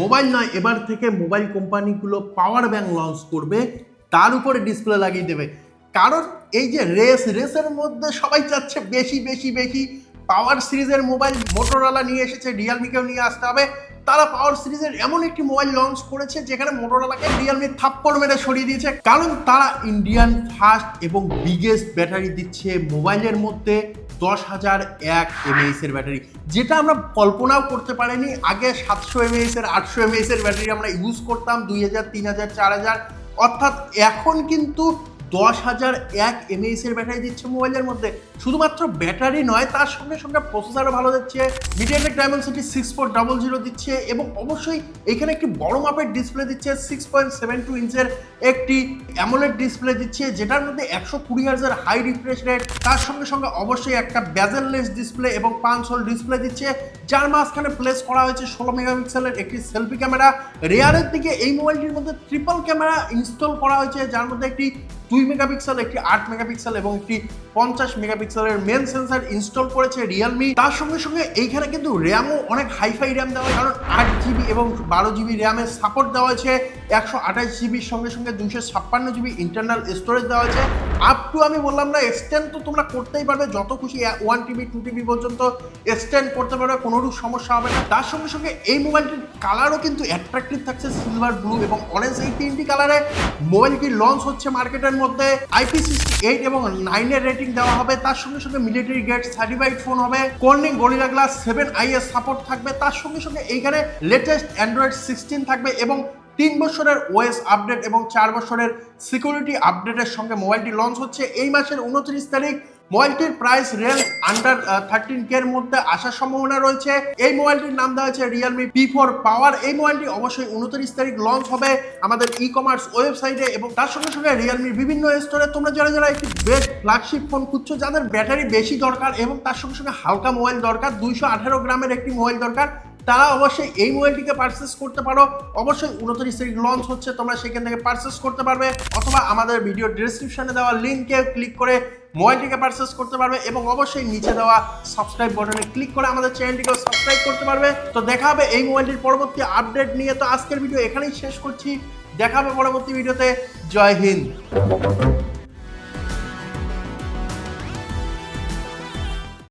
Mobile নয়, এবার থেকে মোবাইল কোম্পানিগুলো পাওয়ার ব্যাংক লঞ্চ করবে, তার উপরে ডিসপ্লে লাগিয়ে দেবে। কারণ এই যে রেসের মধ্যে সবাই চাচ্ছে বেশি বেশি বেশি পাওয়ার সিরিজের মোবাইল। মোটরোলা নিয়ে এসেছে, রিয়েলমিকেও নিয়ে আসতে হবে। তারা পাওয়ার সিরিজের এমন একটি মোবাইল লঞ্চ করেছে যেখানে মোটরোলাকে রিয়েলমি থাপ্পড় মেরে সরিয়ে দিয়েছে, কারণ তারা ইন্ডিয়ান ফার্স্ট এবং বিগেস্ট ব্যাটারি দিচ্ছে মোবাইলের মধ্যে। 10,001 mAh এর ব্যাটারি, যেটা আমরা কল্পনাও করতে পারিনি। আগে 700 mAh এর 800 mAh এর ব্যাটারি আমরা ইউজ করতাম, 2000, 3000, 4000, অর্থাৎ এখন কিন্তু 10,001 mAh এর ব্যাটারি দিচ্ছে মোবাইলের মধ্যে। শুধুমাত্র ব্যাটারি নয়, তার সঙ্গে সঙ্গে প্রসেসরও ভালো দিচ্ছে, মিডিয়াটেক ডাইমেনসিটি 6400 দিচ্ছে, এবং অবশ্যই এখানে একটি বড় মাপের ডিসপ্লে দিচ্ছে। 6.72 ইঞ্চের একটি অ্যামোলেড ডিসপ্লে দিচ্ছে, যেটার মধ্যে 120 হার্টজের হাই রিফ্রেশ রেট। তার সঙ্গে সঙ্গে অবশ্যই একটা বেজেললেস ডিসপ্লে এবং পাঞ্চ হোল ডিসপ্লে দিচ্ছে, যার মাঝখানে প্লেস করা হয়েছে 16 মেগাপিক্সেলের একটি সেলফি ক্যামেরা। রেয়ারের দিকে এই মোবাইলটির মধ্যে ট্রিপল ক্যামেরা ইনস্টল করা হয়েছে, যার মধ্যে একটি 2 মেগাপিক্সেল, একটি 8 মেগাপিক্সেল এবং একটি 50 মেগাপিক্সেলের মেন সেন্সর ইনস্টল করেছে রিয়েলমি। তার সঙ্গে সঙ্গে এইখানে কিন্তু র্যামও অনেক হাইফাই র্যাম দেওয়া হয়, কারণ 8GB এবং 12GB র্যামের সাপোর্ট দেওয়া হয়েছে। 128GBর সঙ্গে সঙ্গে 256GB ইন্টারনাল স্টোরেজ দেওয়া হয়েছে। আপ টু আমি বললাম না, এক্সটেন্ড তো তোমরা করতেই পারবে, যত খুশি 1TB 2TB পর্যন্ত এক্সটেন্ড করতে পারবে, কোনোরূপ সমস্যা হবে না। তার সঙ্গে সঙ্গে এই মোবাইলটির কালারও কিন্তু অ্যাট্রাকটিভ থাকছে, সিলভার, ব্লু এবং অরেঞ্জ, এই তিনটি কালারে মোবাইলটি লঞ্চ হচ্ছে মার্কেটের মধ্যে। IP68 এবং 9 এর রেটিং দেওয়া হবে। তার সঙ্গে সঙ্গে মিলিটারি গ্রেড সার্টিফাইড ফোন হবে। কর্নিং গরিলা গ্লাস 7i এর সাপোর্ট থাকবে। তার সঙ্গে সঙ্গে এইখানে লেটেস্ট অ্যান্ড্রয়েড 16 থাকবে, এবং 3 বছরের ওএস আপডেট এবং 4 বছরের সিকিউরিটি আপডেটের সঙ্গে মোবাইলটি লঞ্চ হচ্ছে এই মাসের 29 তারিখ। মোবাইলটির প্রাইস রেঞ্জ আন্ডার 13K এর মধ্যে আসার সম্ভাবনা রয়েছে। এই মোবাইলটির নাম দেওয়া হয়েছে Realme T4 POWER। এই মোবাইলটি অবশ্যই 29 তারিখ লঞ্চ হবে আমাদের ই-কমার্স ওয়েবসাইটে, এবং তার সঙ্গে সঙ্গে রিয়েলমির বিভিন্ন স্টোরে। তোমরা যারা একটি বেস্ট ফ্ল্যাগশিপ ফোন খুঁজছো, যাদের ব্যাটারি বেশি দরকার এবং তার সঙ্গে সঙ্গে হালকা মোবাইল দরকার, 218 গ্রামের একটি মোবাইল দরকার, তারা অবশ্যই এই মোবাইলটিকে পারচেস করতে পারো। অবশ্যই 29 তারিখ লঞ্চ হচ্ছে, তোমরা সেখান থেকে পারচেস করতে পারবে, অথবা আমাদের ভিডিও ডেসক্রিপশনে দেওয়া লিঙ্কে ক্লিক করে মোবাইলটিকে পারচেস করতে পারবে, এবং অবশ্যই নিচে দেওয়া সাবস্ক্রাইব বাটনে ক্লিক করে আমাদের চ্যানেলটিকেও সাবস্ক্রাইব করতে পারবে। তো দেখা হবে এই মোবাইলটির পরবর্তী আপডেট নিয়ে। তো আজকের ভিডিও এখানেই শেষ করছি, দেখা হবে পরবর্তী ভিডিওতে। জয় হিন্দ।